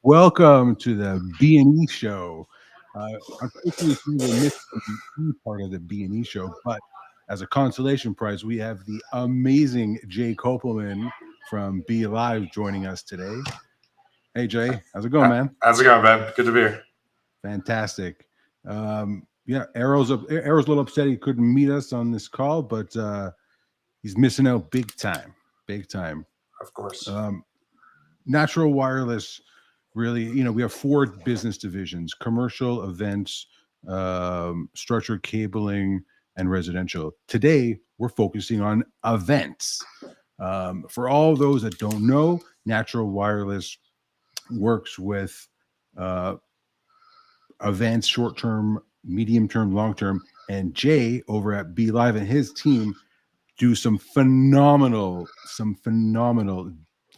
Welcome to the B&E Show. Unfortunately, we were missing the E part of the B&E Show, but as a consolation prize, we have the amazing Jay Kupelian from Be Live joining us today. Hey, Jay, how's it going, man? How's it going, man? Good to be here. Fantastic. Yeah, Errol's a little upset he couldn't meet us on this call, but he's missing out big time, big time. Of course. Natural Wireless, really, we have four business divisions: commercial, events, structured cabling, and residential. Today we're focusing on events. For all those that don't know, Natural Wireless works with uh, events, short term, medium term, long term. And Jay over at Be Live and his team do some phenomenal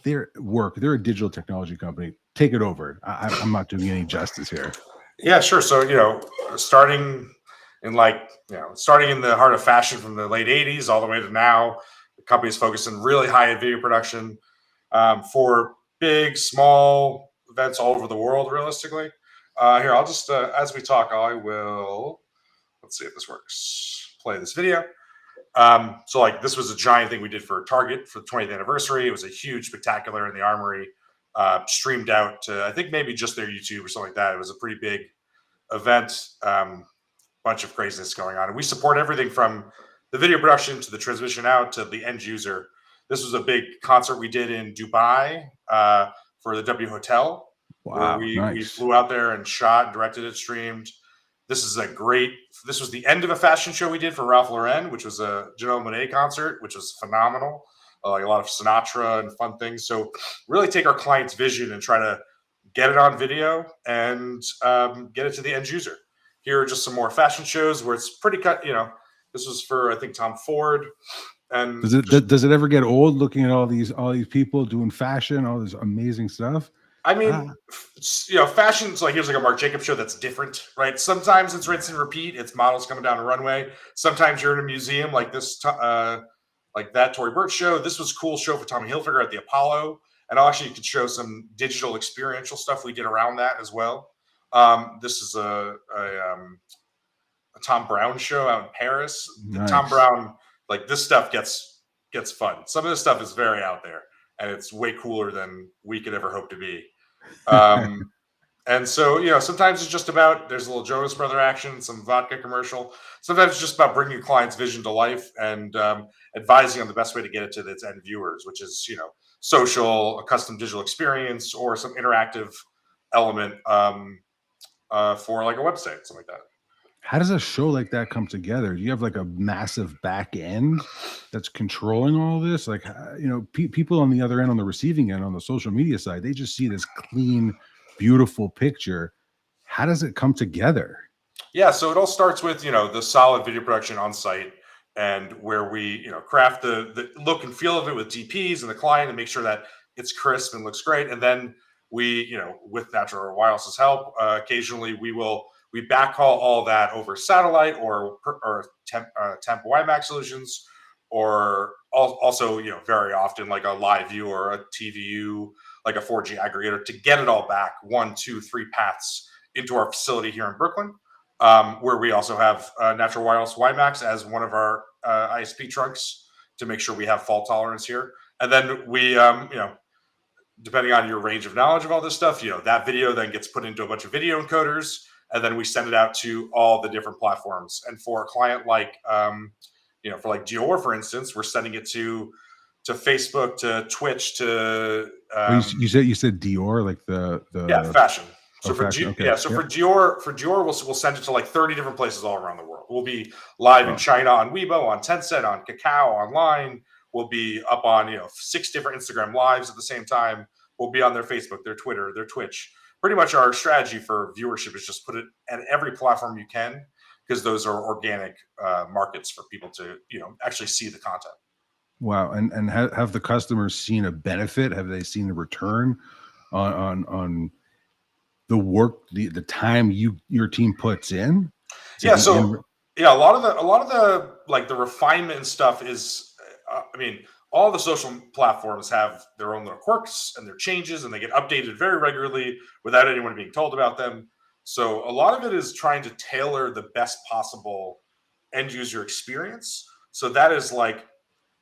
their work. They're a digital technology company. Take it over. I'm not doing any justice here. Yeah, sure. So, starting starting in the heart of fashion from the late 80s all the way to now, the company is focused on really high-end video production for big, small events all over the world, realistically. Here, I'll just, as we talk, let's see if this works, play this video. This was a giant thing we did for Target for the 20th anniversary. It was a huge spectacular in the Armory, streamed out to, I think, maybe just their YouTube or something like that. It was a pretty big event, bunch of craziness going on. And we support everything from the video production to the transmission out to the end user. This was a big concert we did in Dubai for the W Hotel. Wow, where we nice. flew out there and shot and directed it, streamed. This was the end of a fashion show we did for Ralph Lauren, which was a Janelle Monáe concert, which was phenomenal. Like a lot of Sinatra and fun things. So really take our client's vision and try to get it on video and get it to the end user. Here are just some more fashion shows where it's pretty cut. This was for, I think, Tom Ford. And does it ever get old looking at all these people doing fashion, all this amazing stuff? I mean, fashion's like, here's like a Marc Jacobs show that's different, right? Sometimes it's rinse and repeat. It's models coming down a runway. Sometimes you're in a museum like this, like that Tory Burch show. This was a cool show for Tommy Hilfiger at the Apollo. And I'll actually could show some digital experiential stuff we did around that as well. This is a Tom Brown show out in Paris. Nice. Tom Brown, like this stuff gets fun. Some of this stuff is very out there, and it's way cooler than we could ever hope to be. And so, sometimes it's just about, there's a little Jonas Brother action, some vodka commercial. Sometimes it's just about bringing your client's vision to life and advising on the best way to get it to its end viewers, which is, social, a custom digital experience, or some interactive element for like a website, something like that. How does a show like that come together? Do you have like a massive back end that's controlling all this? Like, people on the other end, on the receiving end, on the social media side, they just see this clean, beautiful picture. How does it come together? Yeah, so it all starts with, the solid video production on site, and where we, craft the look and feel of it with DPs and the client and make sure that it's crisp and looks great. And then we, with Natural Wireless's help, occasionally we backhaul all that over satellite or temp WiMAX solutions, or also, very often like a live view or a TVU, like a 4G aggregator, to get it all back 1, 2, 3 paths into our facility here in Brooklyn, where we also have Natural Wireless WiMAX as one of our ISP trunks to make sure we have fault tolerance here. And then we, depending on your range of knowledge of all this stuff, that video then gets put into a bunch of video encoders, and then we send it out to all the different platforms. And for a client like, for like Dior, for instance, we're sending it to Facebook, to Twitch, to you said Dior, like the fashion. So for fashion. Okay. For Dior, we'll send it to like 30 different places all around the world. We'll be live in China on Weibo, on Tencent, on Kakao, online. We'll be up on 6 different Instagram lives at the same time. We'll be on their Facebook, their Twitter, their Twitch. Pretty much our strategy for viewership is just put it at every platform you can, because those are organic markets for people to actually see the content. Wow. And have the customers seen a benefit? Have they seen a return on the work, the time your team puts in? Yeah. So a lot of the like the refinement and stuff is, all the social platforms have their own little quirks and their changes, and they get updated very regularly without anyone being told about them. So a lot of it is trying to tailor the best possible end user experience. So that is like,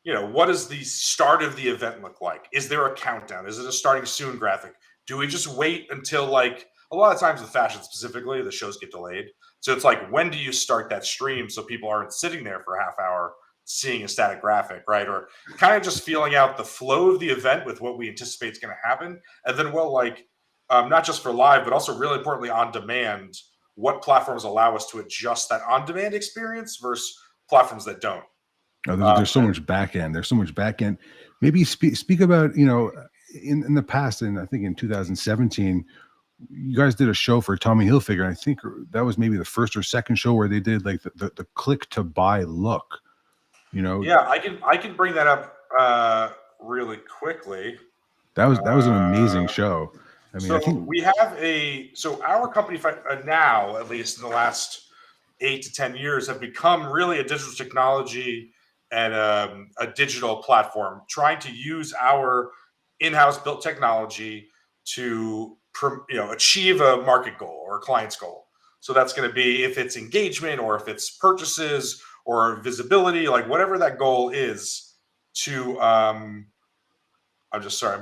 what does the start of the event look like? Is there a countdown? Is it a starting soon graphic? Do we just wait until, like, a lot of times with fashion specifically, the shows get delayed. So it's like, when do you start that stream so people aren't sitting there for a half hour seeing a static graphic, right? Or kind of just feeling out the flow of the event with what we anticipate is going to happen. And then not just for live, but also really importantly on demand, what platforms allow us to adjust that on demand experience versus platforms that don't. Oh, there's so much back end. There's so much back end. Maybe speak about, in the past, and I think in 2017, you guys did a show for Tommy Hilfiger. And I think that was maybe the first or second show where they did like the click to buy look. Yeah, I can bring that up really quickly. That was an amazing show. I mean, I think we have our company now, at least in the last 8 to 10 years, have become really a digital technology and a digital platform, trying to use our in-house built technology to achieve a market goal or a client's goal. So that's going to be, if it's engagement or if it's purchases or visibility, like whatever that goal is, to I'm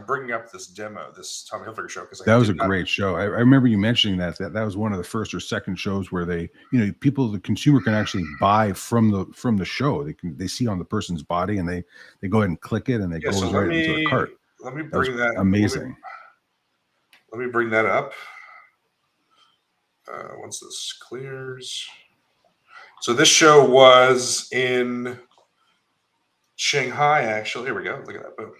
bringing up this demo, this Tommy Hilfiger show, because that was a great show. I remember you mentioning that was one of the first or second shows where they, the consumer can actually buy from the show. They see on the person's body, and they go ahead and click it, and they go right into a cart. Let me bring that amazing. Let me bring that up. Once this clears. So this show was in Shanghai, actually. Here we go. Look at that. Boom.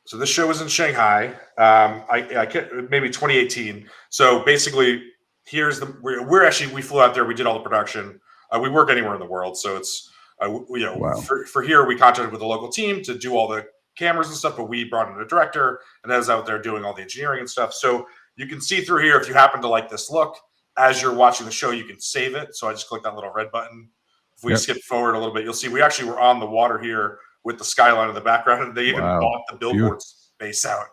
So this show was in Shanghai. Maybe 2018. So basically, we flew out there. We did all the production. We work anywhere in the world, so it's wow. For here we contracted with a local team to do all the cameras and stuff, but we brought in a director, and that was out there doing all the engineering and stuff. So you can see through here, if you happen to like this look, as you're watching the show, you can save it. So I just click that little red button. If we skip forward a little bit, you'll see we actually were on the water here with the skyline in the background, and they even bought the billboard space out,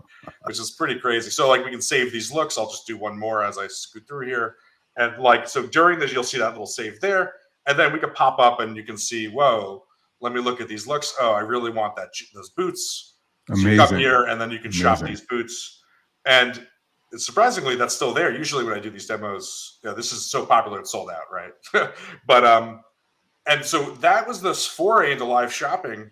which is pretty crazy. So like, we can save these looks. I'll just do one more as I scoot through here. And so during this, you'll see that little save there. And then we can pop up and you can see, whoa, let me look at these looks. Oh, I really want those boots. Amazing. So you come here and then you can shop these boots. And surprisingly, that's still there. Usually when I do these demos, this is so popular, it's sold out, right? But and so that was this foray into live shopping.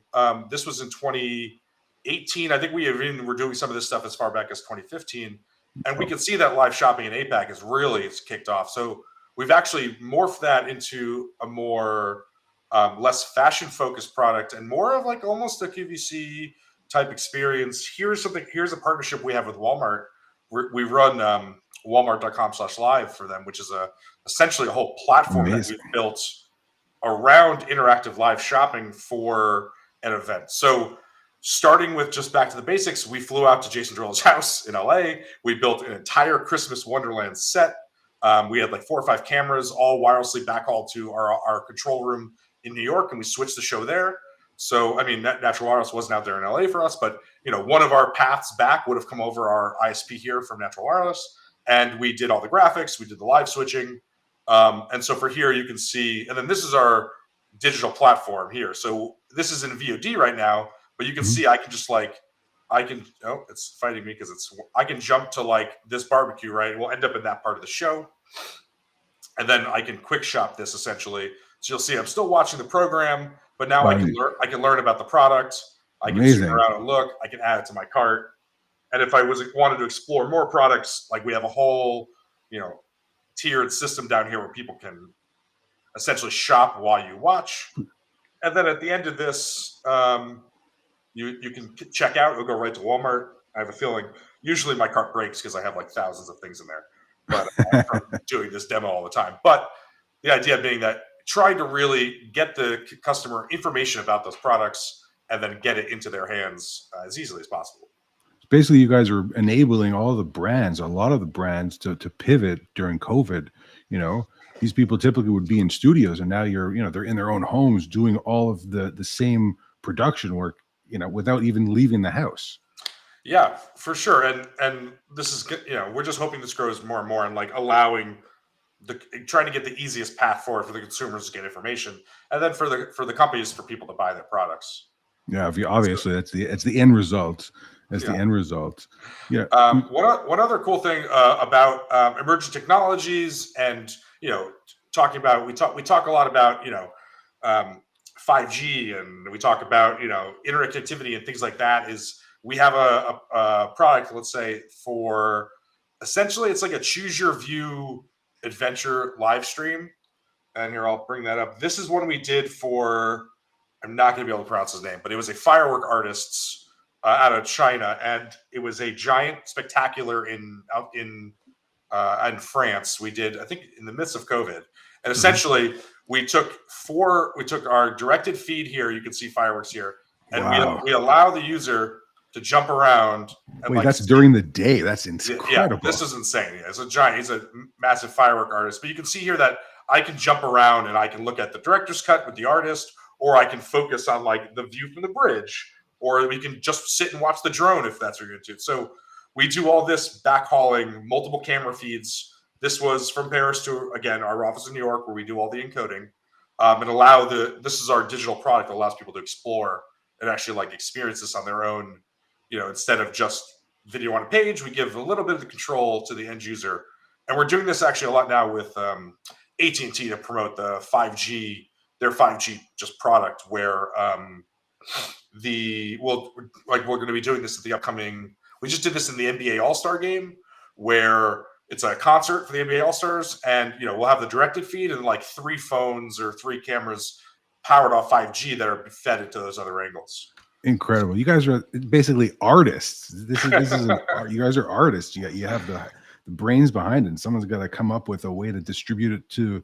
This was in 2018. I think we even were doing some of this stuff as far back as 2015. And we can see that live shopping in APAC it's kicked off. So we've actually morphed that into a more less fashion-focused product and more of like almost a QVC type experience. Here's a partnership we have with Walmart. We run Walmart.com/live for them, which is essentially a whole platform that we've built around interactive live shopping for an event. So starting with just back to the basics, we flew out to Jason Derulo's house in LA. We built an entire Christmas Wonderland set. We had like 4 or 5 cameras, all wirelessly backhauled to our control room in New York, and we switched the show there. So, I mean, Natural Wireless wasn't out there in LA for us, but one of our paths back would have come over our ISP here from Natural Wireless, and we did all the graphics, we did the live switching. And so for here, you can see, and then this is our digital platform here. So this is in VOD right now, but you can see I can just it's fighting me because I can jump to like this barbecue, right? We'll end up in that part of the show. And then I can quick shop this essentially. So you'll see I'm still watching the program, but now I can learn about the product. I can zoom around and look. I can add it to my cart. And if I wanted to explore more products, like we have a whole, tiered system down here where people can essentially shop while you watch. And then at the end of this, you can check out. It'll go right to Walmart. I have a feeling usually my cart breaks because I have like thousands of things in there. But I'm doing this demo all the time. But the idea being that trying to really get the customer information about those products and then get it into their hands as easily as possible. Basically, you guys are enabling a lot of the brands to pivot during COVID. These people typically would be in studios, and now they're in their own homes doing all of the same production work without even leaving the house. Yeah, for sure. And this is we're just hoping this grows more and more, and like allowing trying to get the easiest path forward for the consumers to get information, and then for the companies, for people to buy their products. Yeah, So, obviously it's the end result. That's the yeah. end result. Yeah. One other cool thing about emerging technologies, and talking about we talk a lot about um, 5G, and we talk about interactivity and things like that. Is we have a product, let's say, for essentially it's like a choose your view adventure live stream. And here, I'll bring that up. This is one we did for, I'm not going to be able to pronounce his name, but it was a firework artist's out of China, and it was a giant spectacular out in France. We did, I think, in the midst of COVID, and essentially we took our directed feed here. You can see fireworks here, and Wow. we allow the user to jump around. And Wait, that's during the day. That's incredible. Yeah, this is insane. Yeah, he's a massive firework artist, but you can see here that I can jump around and I can look at the director's cut with the artist, or I can focus on like the view from the bridge, or we can just sit and watch the drone if that's what you're into. So we do all this backhauling, multiple camera feeds. This was from Paris to, again, our office in New York, where we do all the encoding, and this is our digital product that allows people to explore and actually like experience this on their own. Instead of just video on a page, we give a little bit of the control to the end user. And we're doing this actually a lot now with AT&T to promote their 5G just product, where we're going to be doing this at the upcoming. We just did this in the NBA All-Star game, where it's a concert for the NBA All-Stars, and we'll have the directed feed and like 3 phones or 3 cameras powered off 5G that are fed into those other angles. Incredible. You guys are basically artists. This is you guys are artists. You have the brains behind it, and someone's got to come up with a way to distribute it to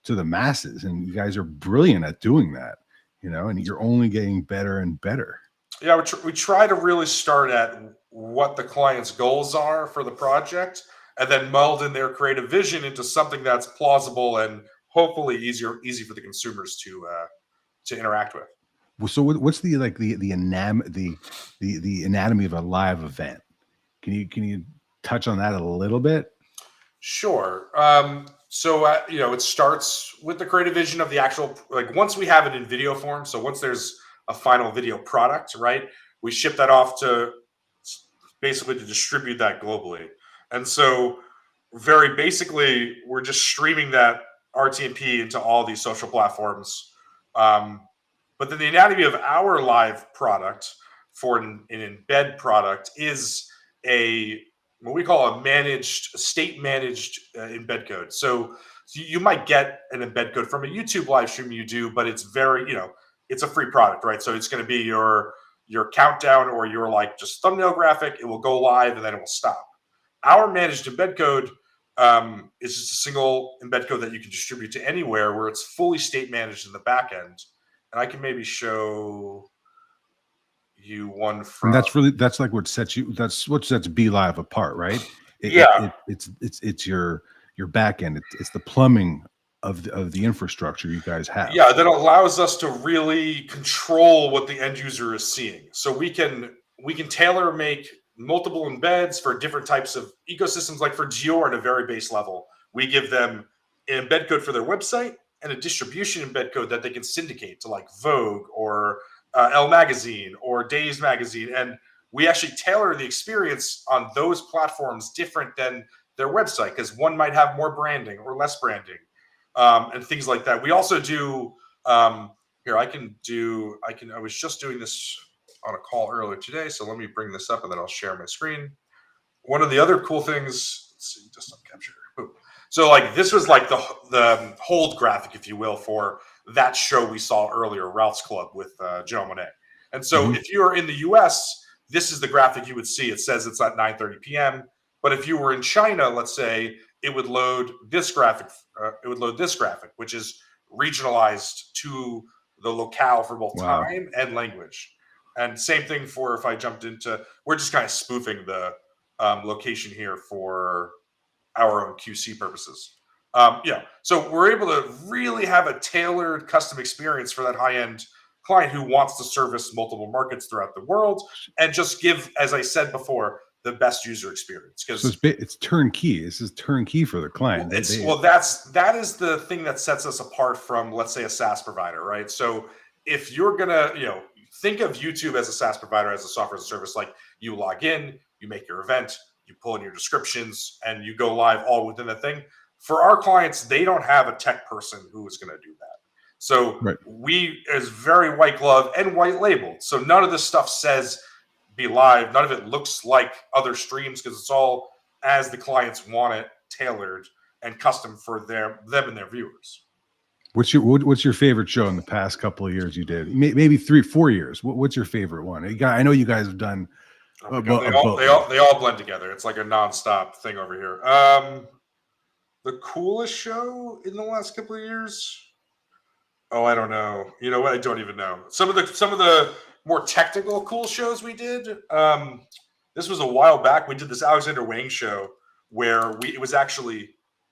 the masses, and you guys are brilliant at doing that. And you're only getting better and better. Yeah, we try to really start at what the client's goals are for the project, and then meld in their creative vision into something that's plausible and hopefully easy for the consumers to interact with. So what's the anatomy of a live event? Can you touch on that a little bit? Sure. So it starts with the creative vision of the actual, like, once we have it in video form. So once there's a final video product, right, we ship that off to basically to distribute that globally. And so very basically, we're just streaming that RTMP into all these social platforms. But then the anatomy of our live product for an embed product is what we call a state managed embed code. So you might get an embed code from a YouTube live stream you do, but it's very, it's a free product, right? So it's going to be your countdown or your like just thumbnail graphic. It will go live and then it will stop. Our managed embed code is just a single embed code that you can distribute to anywhere, where it's fully state managed in the back end. And I can maybe show you one from. And that's like what sets Be Live apart, right? It's your back end. It's the plumbing of the infrastructure you guys have. Yeah, that allows us to really control what the end user is seeing. So we can tailor make multiple embeds for different types of ecosystems. Like for Dior, at a very base level, we give them an embed code for their website and a distribution embed code that they can syndicate to like Vogue or Elle Magazine or Days Magazine. And we actually tailor the experience on those platforms different than their website, because one might have more branding or less branding, and things like that. We also do, I was just doing this on a call earlier today, so let me bring this up and then I'll share my screen. One of the other cool things, let's see, just capture. So like this was like the hold graphic, if you will, for that show we saw earlier, Ralph's Club with Joe Monet. And so if you're in the US, this is the graphic you would see. It says it's at 9:30 p.m. But if you were in China, let's say, it would load this graphic. Which is regionalized to the locale for both time and language. And same thing for if I jumped into, we're just kind of spoofing the location here for our own QC purposes. So we're able to really have a tailored custom experience for that high-end client who wants to service multiple markets throughout the world and just give, as I said before, the best user experience. So it's turnkey. This is turnkey for the client. That is the thing that sets us apart from, let's say, a SaaS provider, right? So if you're gonna, think of YouTube as a SaaS provider, as a software as a service, like you log in, you make your event, you pull in your descriptions, and you go live all within the thing. For our clients, they don't have a tech person who is going to do that. So we is very white glove and white labeled. So none of this stuff says be live. None of it looks like other streams because it's all as the clients want it, tailored and custom for them and their viewers. What's your favorite show in the past couple of years you did? Maybe 3-4 years. What's your favorite one? I know you guys have done. They all blend together. It's like a nonstop thing over here. The coolest show in the last couple of years. Oh, I don't know. You know what? I don't even know. Some of the more technical cool shows we did. This was a while back. We did this Alexander Wang show where it was actually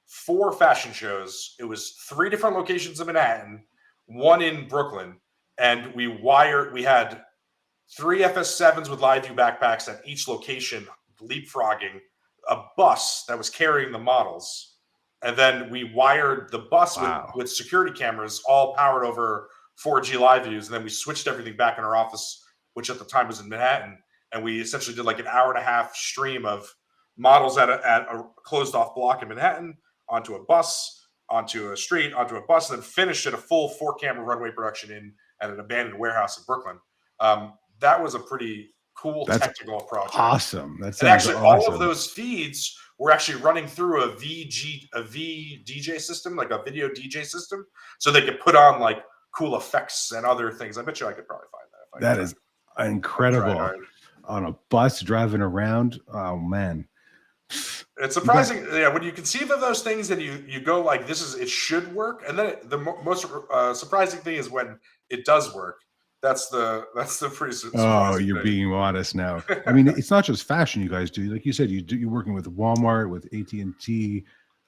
4 fashion shows. It was 3 different locations in Manhattan, 1 in Brooklyn, and we had 3 FS7s with live view backpacks at each location, leapfrogging a bus that was carrying the models. And then we wired the bus with security cameras, all powered over 4G live views. And then we switched everything back in our office, which at the time was in Manhattan. And we essentially did like an hour-and-a-half stream of models at a closed off block in Manhattan, onto a bus, onto a street, onto a bus, and then finished at a full 4-camera runway production at an abandoned warehouse in Brooklyn. That was a pretty cool technical approach. Awesome. That's actually awesome. All of those feeds were actually running through a VDJ system, like a video DJ system, so they could put on like cool effects and other things. I bet you I could probably find that. That is incredible. On a bus driving around. Oh man. It's surprising. When you conceive of those things and you go like, it should work. And then the most surprising thing is when it does work. That's the pretty surprising. Oh, you're being modest now. I mean, it's not just fashion you guys do. Like you said, you're working with Walmart, with AT&T,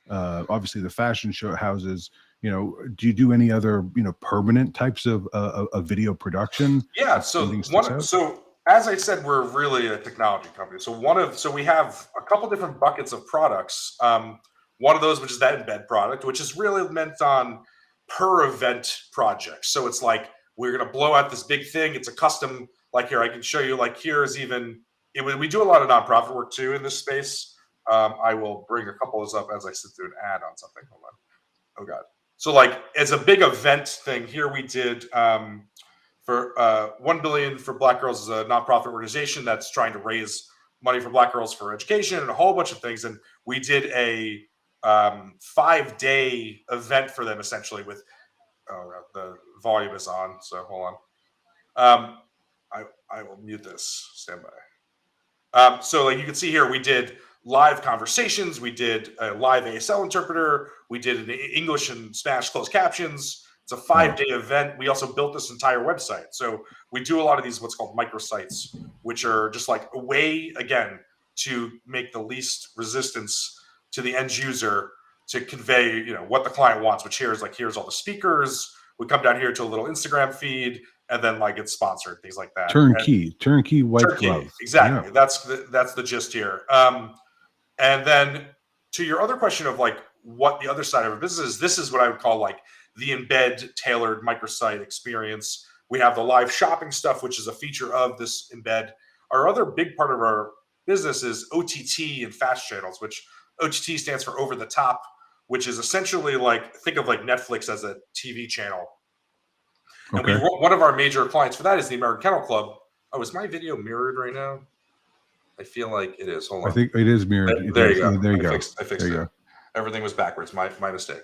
obviously the fashion show houses. Do you do any other, permanent types of video production? Yeah. So as I said, we're really a technology company. So we have a couple different buckets of products. One of those, which is that embed product, which is really meant on per event projects. So it's like, we're going to blow out this big thing. It's a custom, like here, I can show you, like here's we do a lot of nonprofit work too in this space. I will bring a couple of those up as I sit through an ad on something. Hold on. Oh God. So like as a big event thing here, we did for 1 billion for Black Girls is a nonprofit organization that's trying to raise money for Black girls for education and a whole bunch of things. And we did a 5-day event for them essentially with, the volume is on, so hold on. I will mute this. Stand by. So like you can see here, we did live conversations. We did a live ASL interpreter. We did an English and Spanish closed captions. It's a 5-day event. We also built this entire website. So we do a lot of these what's called microsites, which are just like a way, again, to make the least resistance to the end user to convey, what the client wants, which here's all the speakers. We come down here to a little Instagram feed, and then like it's sponsored, things like that. Turnkey white glove. Exactly. Yeah. That's the gist here. And then to your other question of like what the other side of our business is, this is what I would call like the embed tailored microsite experience. We have the live shopping stuff, which is a feature of this embed. Our other big part of our business is OTT and fast channels, which OTT stands for over the top, which is essentially like, think of like Netflix as a TV channel. Okay. And one of our major clients for that is the American Kennel Club. Oh, is my video mirrored right now? I feel like it is. Hold on. I think it is mirrored. There you go. There you go. I fixed it. Everything was backwards. My mistake.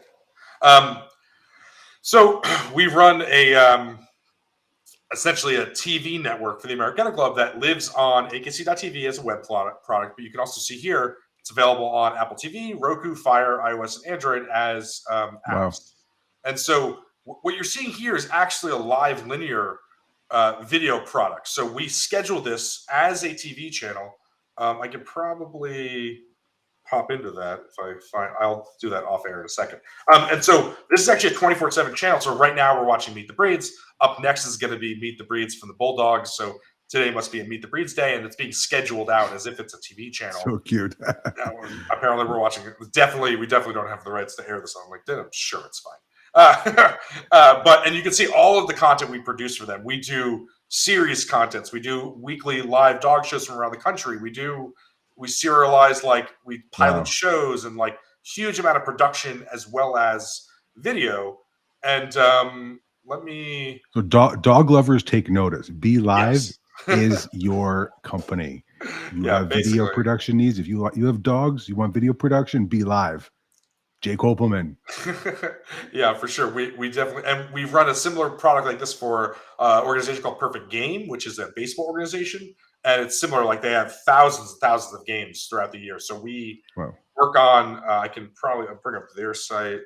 So we run essentially a TV network for the American Kennel Club that lives on akc.tv as a web product, but you can also see here, it's available on Apple TV, Roku, Fire, iOS, and Android as apps. Wow. And so what you're seeing here is actually a live linear video product. So we schedule this as a TV channel. I could probably hop into that if I find. I'll do that off air in a second. And so this is actually a 24/7 channel. So right now we're watching Meet the Breeds. Up next is going to be Meet the Breeds from the Bulldogs. So today must be a Meet the Breeds day, and it's being scheduled out as if it's a TV channel. So cute. Apparently, we're watching it. We definitely don't have the rights to air this on LinkedIn. I'm sure it's fine. And you can see all of the content we produce for them. We do series contents. We do weekly live dog shows from around the country. We serialize, like we pilot shows, and like huge amount of production as well as video. And So dog lovers take notice. Be Live is your company. You have video production needs. If you have dogs, you want video production, Be Live. Jay Kupelian. Yeah, for sure. We definitely, and we run a similar product like this for an organization called Perfect Game, which is a baseball organization, and it's similar. Like they have thousands and thousands of games throughout the year. So we work on. I can probably bring up their site,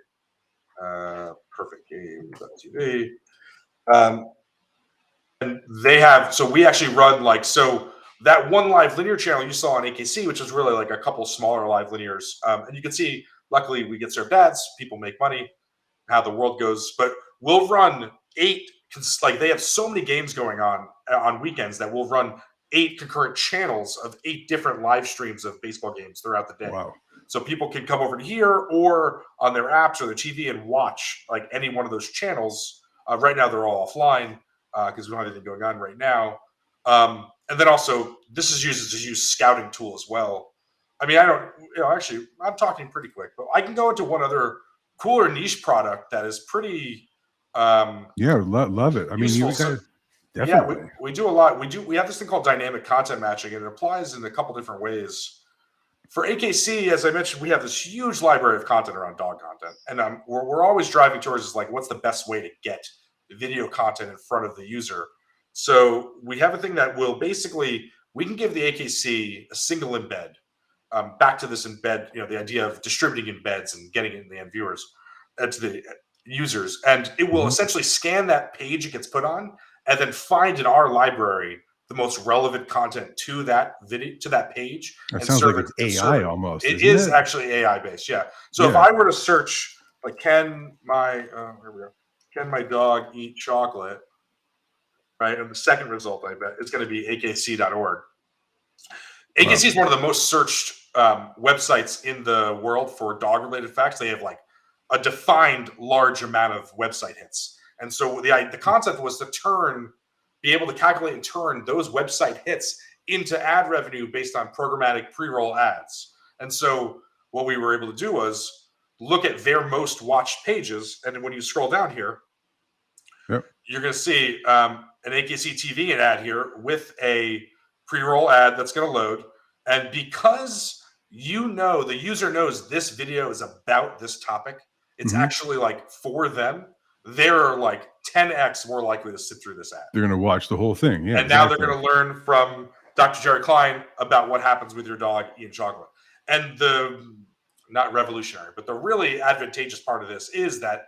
perfectgame.tv. And they have. So we actually run that one live linear channel you saw on AKC, which is really like a couple smaller live linears, and you can see. Luckily, we get served ads. People make money. How the world goes, but we'll run 8. Like they have so many games going on weekends that we'll run 8 concurrent channels of 8 different live streams of baseball games throughout the day. Wow! So people can come over to here or on their apps or their TV and watch like any one of those channels. Right now, they're all offline because we don't have anything going on right now. And then also, this is used as a scouting tool as well. I mean, actually, I'm talking pretty quick, but I can go into one other cooler niche product that is pretty. Love it. I mean, you guys definitely. Yeah, we do a lot. We have this thing called dynamic content matching, and it applies in a couple different ways. For AKC, as I mentioned, we have this huge library of content around dog content, and we're always driving towards like what's the best way to get video content in front of the user. So we have a thing that will basically we can give the AKC a single embed. Back to this embed, the idea of distributing embeds and getting it in the end viewers to the users, and it will essentially scan that page it gets put on, and then find in our library the most relevant content to that video, to that page. That sounds like it's AI almost. It is actually AI based, yeah. So if I were to search, like, can my dog eat chocolate? Right, and the second result, I bet, is going to be akc.org. AKC is one of the most searched websites in the world for dog-related facts. They have like a defined large amount of website hits, and so the concept was to be able to calculate and turn those website hits into ad revenue based on programmatic pre-roll ads. And so what we were able to do was look at their most watched pages, and when you scroll down here, you're going to see an AKC TV ad here with a pre-roll ad that's going to load. And because the user knows this video is about this topic, it's actually like for them, they're like 10x more likely to sit through this ad. They're going to watch the whole thing. Yeah, and now they're going to learn from Dr. Jerry Klein about what happens with your dog eating chocolate. And not revolutionary, but the really advantageous part of this is that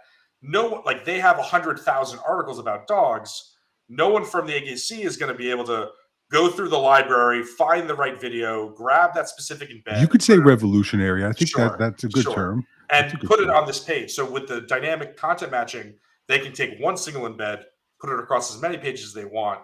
they have 100,000 articles about dogs. No one from the AKC is going to be able to go through the library, find the right video, grab that specific embed. You could say revolutionary. I think that's a good term. And put it on this page. So with the dynamic content matching, they can take one single embed, put it across as many pages as they want,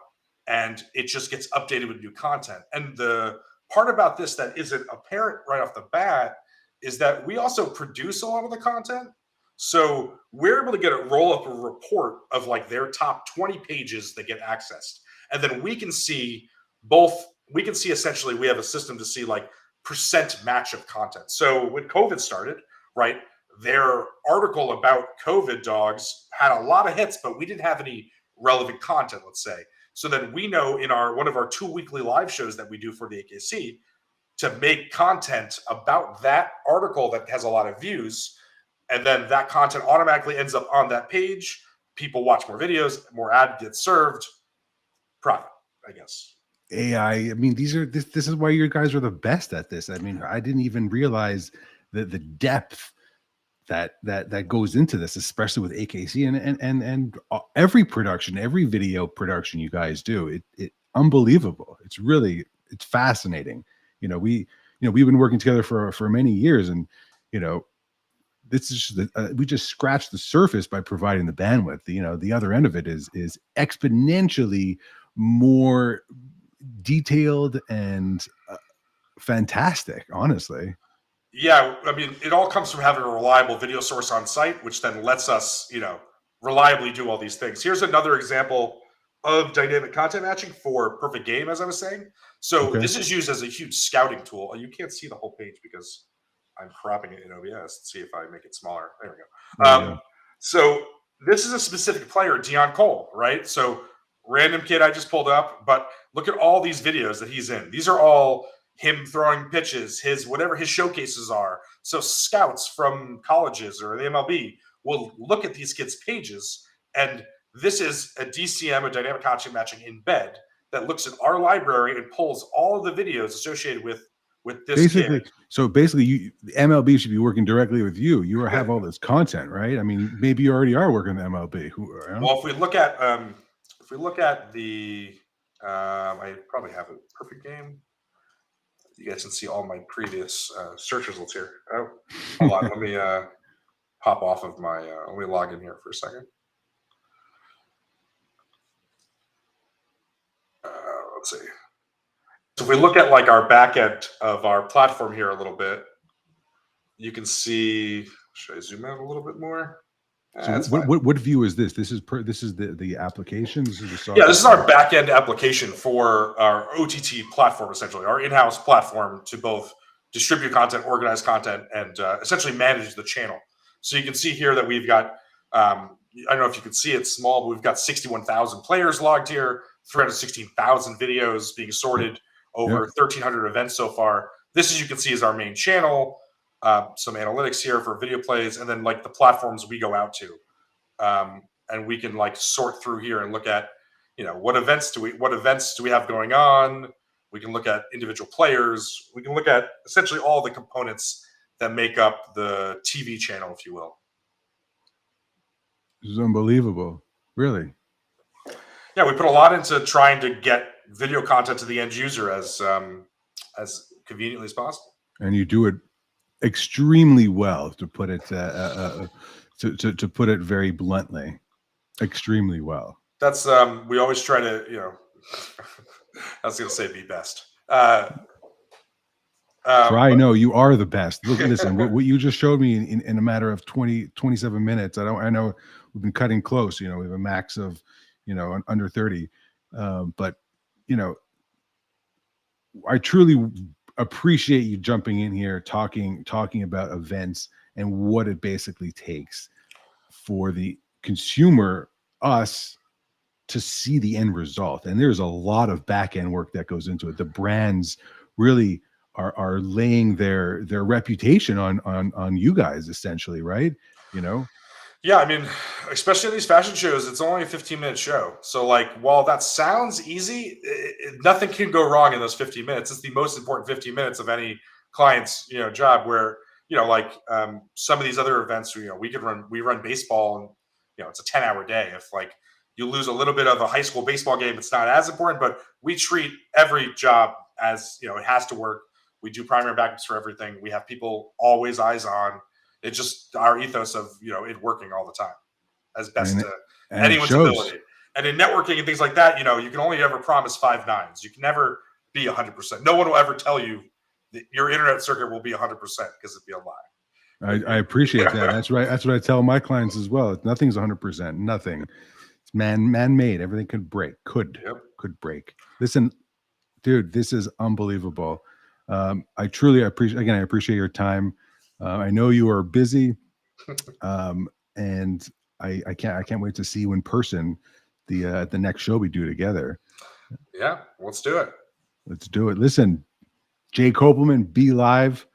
and it just gets updated with new content. And the part about this that isn't apparent right off the bat is that we also produce a lot of the content. So we're able to roll up a report of like their top 20 pages that get accessed. And then we can see essentially, we have a system to see like percent match of content. So when COVID started, right, their article about COVID dogs had a lot of hits, but we didn't have any relevant content, let's say. So then we know in one of our 2 weekly live shows that we do for the AKC to make content about that article that has a lot of views. And then that content automatically ends up on that page. People watch more videos, more ad gets served. Profit, I guess. AI. I mean, this is why you guys are the best at this. I mean, I didn't even realize the depth that goes into this, especially with AKC and every production, every video production you guys do. It unbelievable. It's fascinating. we've been working together for many years, and this is we just scratched the surface by providing the bandwidth. The other end of it is exponentially more detailed and fantastic, honestly. Yeah, I mean, it all comes from having a reliable video source on site, which then lets us, reliably do all these things. Here's another example of dynamic content matching for Perfect Game, as I was saying. So Okay. this is used as a huge scouting tool. You can't see the whole page because I'm cropping it in OBS. Let's see if I make it smaller. There we go. There you go. So this is a specific player, Dion Cole, right? So random kid I just pulled up, but look at all these videos that he's in. These are all him throwing pitches, his whatever his showcases are. So scouts from colleges or the MLB will look at these kids' pages, and this is a DCM, a dynamic content matching embed that looks at our library and pulls all of the videos associated with this kid. So basically, the MLB should be working directly with you. You have all this content, right? I mean, maybe you already are working the MLB. Well, if we look at the, I probably have a Perfect Game. You guys can see all my previous search results here. Oh, hold on. Let me hop off of my. Let me log in here for a second. Let's see. So if we look at like our back end of our platform here a little bit, you can see. Should I zoom out a little bit more? So what view is this? This is the application. This is the software. Yeah, this is our back end application for our OTT platform, essentially our in-house platform to both distribute content, organize content, and essentially manage the channel. So you can see here that we've got. I don't know if you can see it small, but we've got 61,000 players logged here, 316,000 videos being sorted, over 1,300 events so far. This, as you can see, is our main channel. Some analytics here for video plays, and then like the platforms we go out to, and we can like sort through here and look at, what events do we have going on. We can look at individual players. We can look at essentially all the components that make up the TV channel, if you will. This is unbelievable, really. Yeah, we put a lot into trying to get video content to the end user as conveniently as possible. And you do it extremely well, to put it to put it very bluntly, extremely well. That's we always try to, I was gonna say be best. Try. No, you are the best. Look, listen, what you just showed me in a matter of 27 minutes. I know we've been cutting close. We have a max of under 30, but I truly appreciate you jumping in here, talking about events and what it basically takes for the consumer, us, to see the end result. And there's a lot of back end work that goes into it. The brands really are laying their reputation on you guys, essentially, right? Yeah, I mean, especially in these fashion shows, it's only a 15-minute show. So, like, while that sounds easy, nothing can go wrong in those 15 minutes. It's the most important 15 minutes of any client's, job. Where, some of these other events, we run baseball, and it's a 10-hour day. If like you lose a little bit of a high school baseball game, it's not as important. But we treat every job as it has to work. We do primary backups for everything. We have people always eyes on. It's just our ethos of it working all the time as best to anyone's ability. And in networking and things like that, you can only ever promise 5 nines. You can never be 100%. No one will ever tell you that your internet circuit will be 100% because it'd be a lie. I appreciate that. That's right. That's what I tell my clients as well. Nothing's 100%. Nothing. It's man-made. Everything could break. Could break. Listen, dude, this is unbelievable. I truly appreciate. Again, I appreciate your time. I know you are busy, and I can't wait to see you in person the next show we do together. Yeah, let's do it. Let's do it. Listen, Jay Kupelian, be live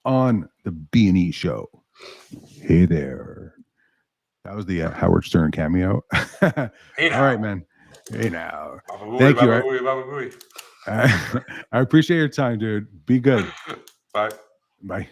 on the B&E Show. Hey there. That was the Howard Stern cameo. Hey now. All right, man. Hey now. Thank you. I appreciate your time, dude. Be good. Bye. Bye.